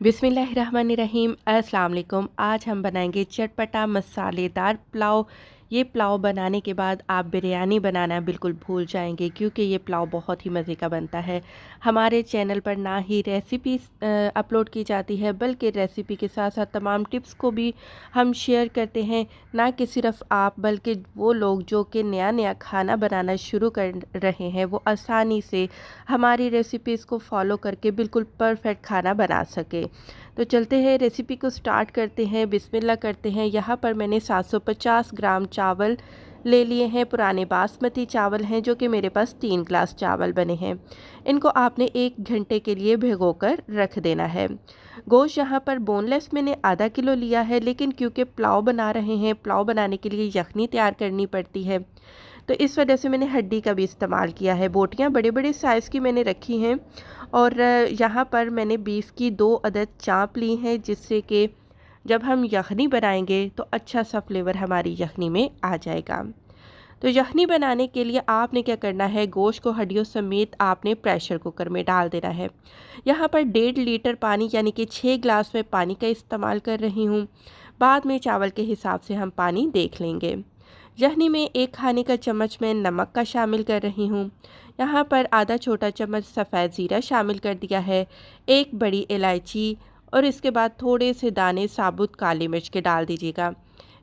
बिस्मिल्लाहिर्रहमानिर्रहीम। अस्सलाम वालेकुम। आज हम बनाएंगे चटपटा मसालेदार पुलाव। ये पुलाव बनाने के बाद आप बिरयानी बनाना बिल्कुल भूल जाएंगे, क्योंकि ये पुलाव बहुत ही मज़े का बनता है। हमारे चैनल पर ना ही रेसिपी अपलोड की जाती है, बल्कि रेसिपी के साथ साथ तमाम टिप्स को भी हम शेयर करते हैं। ना कि सिर्फ आप, बल्कि वो लोग जो कि नया नया खाना बनाना शुरू कर रहे हैं, वो आसानी से हमारी रेसिपीज़ को फॉलो करके बिल्कुल परफेक्ट खाना बना सके। तो चलते हैं, रेसिपी को स्टार्ट करते हैं, बिस्मिल्लाह करते हैं। यहाँ पर मैंने 750 ग्राम चावल ले लिए हैं। पुराने बासमती चावल हैं, जो कि मेरे पास 3 ग्लास चावल बने हैं। इनको आपने 1 घंटे के लिए भिगोकर रख देना है। गोश्त यहाँ पर बोनलेस मैंने आधा किलो लिया है, लेकिन क्योंकि पुलाव बना रहे हैं, पुलाव बनाने के लिए यखनी तैयार करनी पड़ती है, तो इस वजह से मैंने हड्डी का भी इस्तेमाल किया है। बोटियाँ बड़े बड़े साइज़ की मैंने रखी हैं। और यहाँ पर मैंने बीफ की 2 अदद चाँप ली हैं, जिससे कि जब हम यखनी बनाएंगे तो अच्छा सा फ्लेवर हमारी यखनी में आ जाएगा। तो यखनी बनाने के लिए आपने क्या करना है, गोश्त को हड्डियों समेत आपने प्रेशर कुकर में डाल देना है। यहाँ पर 1.5 लीटर पानी यानी कि 6 ग्लास में पानी का इस्तेमाल कर रही हूँ। बाद में चावल के हिसाब से हम पानी देख लेंगे। यखनी में 1 खाने का चम्मच मैं नमक का शामिल कर रही हूँ। यहाँ पर आधा छोटा चम्मच सफ़ेद ज़ीरा शामिल कर दिया है, 1 बड़ी इलायची, और इसके बाद थोड़े से दाने साबुत काली मिर्च के डाल दीजिएगा।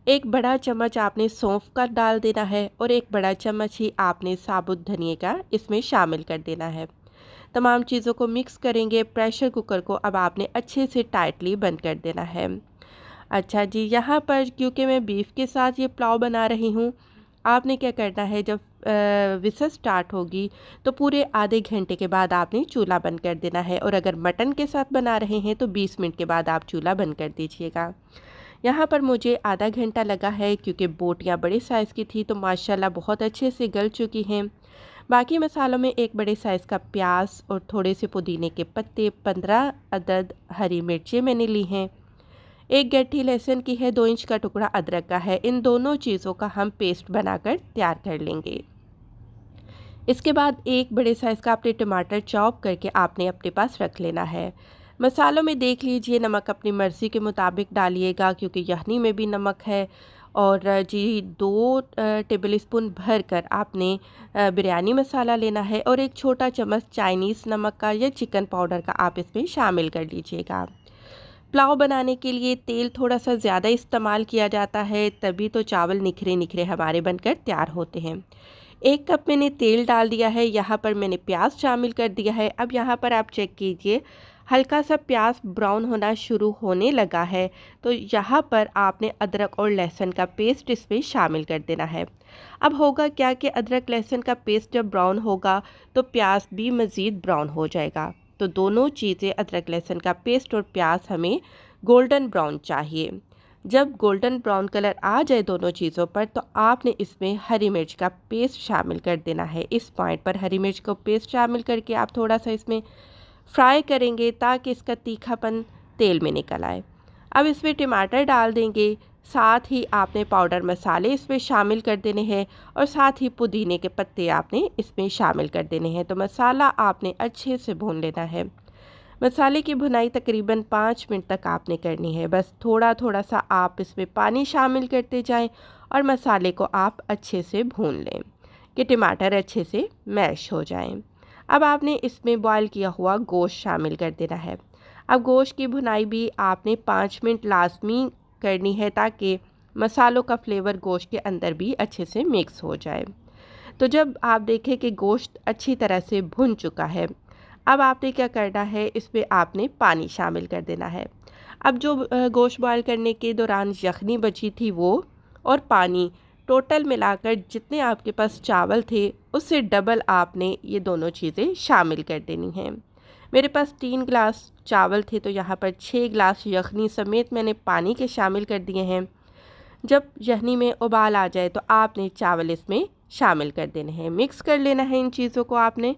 1 बड़ा चम्मच आपने सौंफ का डाल देना है, और 1 बड़ा चम्मच ही आपने साबुत धनिए का इसमें शामिल कर देना है। तमाम चीज़ों को मिक्स करेंगे। प्रेशर कुकर को अब आपने अच्छे से टाइटली बंद कर देना है। अच्छा जी, यहाँ पर क्योंकि मैं बीफ के साथ ये पुलाव बना रही हूँ, आपने क्या करना है, जब विसल स्टार्ट होगी तो पूरे आधे घंटे के बाद आपने चूल्हा बंद कर देना है। और अगर मटन के साथ बना रहे हैं तो 20 मिनट के बाद आप चूल्हा बंद कर दीजिएगा। यहाँ पर मुझे आधा घंटा लगा है, क्योंकि बोटियाँ बड़े साइज़ की थी, तो माशाल्लाह बहुत अच्छे से गल चुकी हैं। बाकी मसालों में 1 बड़े साइज़ का प्याज और थोड़े से पुदीने के पत्ते, 15 अदद हरी मिर्चें मैंने ली हैं, 1 गट्ठी लहसुन की है, 2 इंच का टुकड़ा अदरक का है। इन दोनों चीज़ों का हम पेस्ट बनाकर तैयार कर लेंगे। इसके बाद 1 बड़े साइज़ का आपने टमाटर चॉप करके आपने अपने पास रख लेना है। मसालों में देख लीजिए, नमक अपनी मर्ज़ी के मुताबिक डालिएगा, क्योंकि यखनी में भी नमक है। और जी 2 टेबल स्पून भर कर आपने बिरयानी मसाला लेना है, और 1 छोटा चम्मच चाइनीज़ नमक का या चिकन पाउडर का आप इसमें शामिल कर लीजिएगा। पुलाव बनाने के लिए तेल थोड़ा सा ज़्यादा इस्तेमाल किया जाता है, तभी तो चावल निखरे निखरे हमारे बनकर तैयार होते हैं। 1 कप मैंने तेल डाल दिया है। यहाँ पर मैंने प्याज शामिल कर दिया है। अब यहाँ पर आप चेक कीजिए, हल्का सा प्याज ब्राउन होना शुरू होने लगा है, तो यहाँ पर आपने अदरक और लहसुन का पेस्ट इसमें शामिल कर देना है। अब होगा क्या कि अदरक लहसुन का पेस्ट जब ब्राउन होगा तो प्याज भी मज़ीद ब्राउन हो जाएगा। तो दोनों चीज़ें, अदरक लहसुन का पेस्ट और प्याज, हमें गोल्डन ब्राउन चाहिए। जब गोल्डन ब्राउन कलर आ जाए दोनों चीज़ों पर, तो आपने इसमें हरी मिर्च का पेस्ट शामिल कर देना है। इस पॉइंट पर हरी मिर्च को पेस्ट शामिल करके आप थोड़ा सा इसमें फ्राई करेंगे, ताकि इसका तीखापन तेल में निकल आए। अब इसमें टमाटर डाल देंगे, साथ ही आपने पाउडर मसाले इसमें शामिल कर देने हैं, और साथ ही पुदीने के पत्ते आपने इसमें शामिल कर देने हैं। तो मसाला आपने अच्छे से भून लेना है। मसाले की भुनाई तकरीबन 5 मिनट तक आपने करनी है। बस थोड़ा थोड़ा सा आप इसमें पानी शामिल करते जाएं, और मसाले को आप अच्छे से भून लें कि टमाटर अच्छे से मैश हो जाएं। अब आपने इसमें बॉईल किया हुआ गोश्त शामिल कर देना है। अब गोश्त की भुनाई भी आपने 5 मिनट लाजमी करनी है, ताकि मसालों का फ्लेवर गोश्त के अंदर भी अच्छे से मिक्स हो जाए। तो जब आप देखें कि गोश्त अच्छी तरह से भुन चुका है, अब आपने क्या करना है, इसमें आपने पानी शामिल कर देना है। अब जो गोश्त बॉयल करने के दौरान यखनी बची थी, वो और पानी टोटल मिलाकर जितने आपके पास चावल थे, उससे डबल आपने ये दोनों चीज़ें शामिल कर देनी हैं। मेरे पास 3 ग्लास चावल थे, तो यहाँ पर 6 ग्लास यखनी समेत मैंने पानी के शामिल कर दिए हैं। जब यखनी में उबाल आ जाए, तो आपने चावल इसमें शामिल कर देने हैं। मिक्स कर लेना है इन चीज़ों को आपने।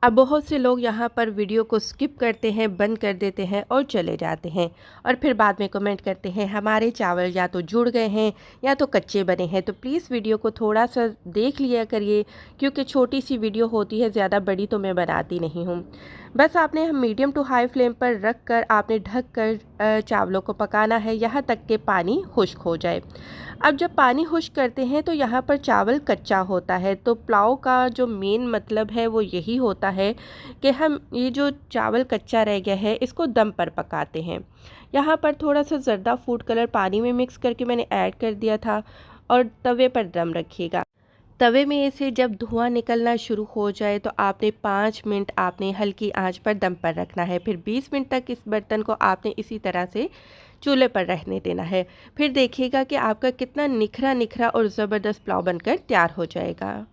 अब बहुत से लोग यहाँ पर वीडियो को स्किप करते हैं, बंद कर देते हैं और चले जाते हैं, और फिर बाद में कमेंट करते हैं हमारे चावल या तो जुड़ गए हैं या तो कच्चे बने हैं। तो प्लीज़ वीडियो को थोड़ा सा देख लिया करिए, क्योंकि छोटी सी वीडियो होती है, ज़्यादा बड़ी तो मैं बनाती नहीं हूँ। बस आपने हम मीडियम टू हाई फ्लेम पर रख कर आपने ढक कर चावलों को पकाना है यहाँ तक कि पानी खुश्क हो जाए। अब जब पानी खुश्क करते हैं तो यहाँ पर चावल कच्चा होता है, तो पुलाव का जो मेन मतलब है वो यही होता है कि हम ये जो चावल कच्चा रह गया है इसको दम पर पकाते हैं। यहाँ पर थोड़ा सा ज़र्दा फूड कलर पानी में मिक्स करके मैंने ऐड कर दिया था और तवे पर दम रखिएगा। तवे में से जब धुआं निकलना शुरू हो जाए तो आपने 5 मिनट आपने हल्की आंच पर दम पर रखना है। फिर 20 मिनट तक इस बर्तन को आपने इसी तरह से चूल्हे पर रहने देना है। फिर देखिएगा कि आपका कितना निखरा निखरा और ज़बरदस्त पुलाव बनकर तैयार हो जाएगा।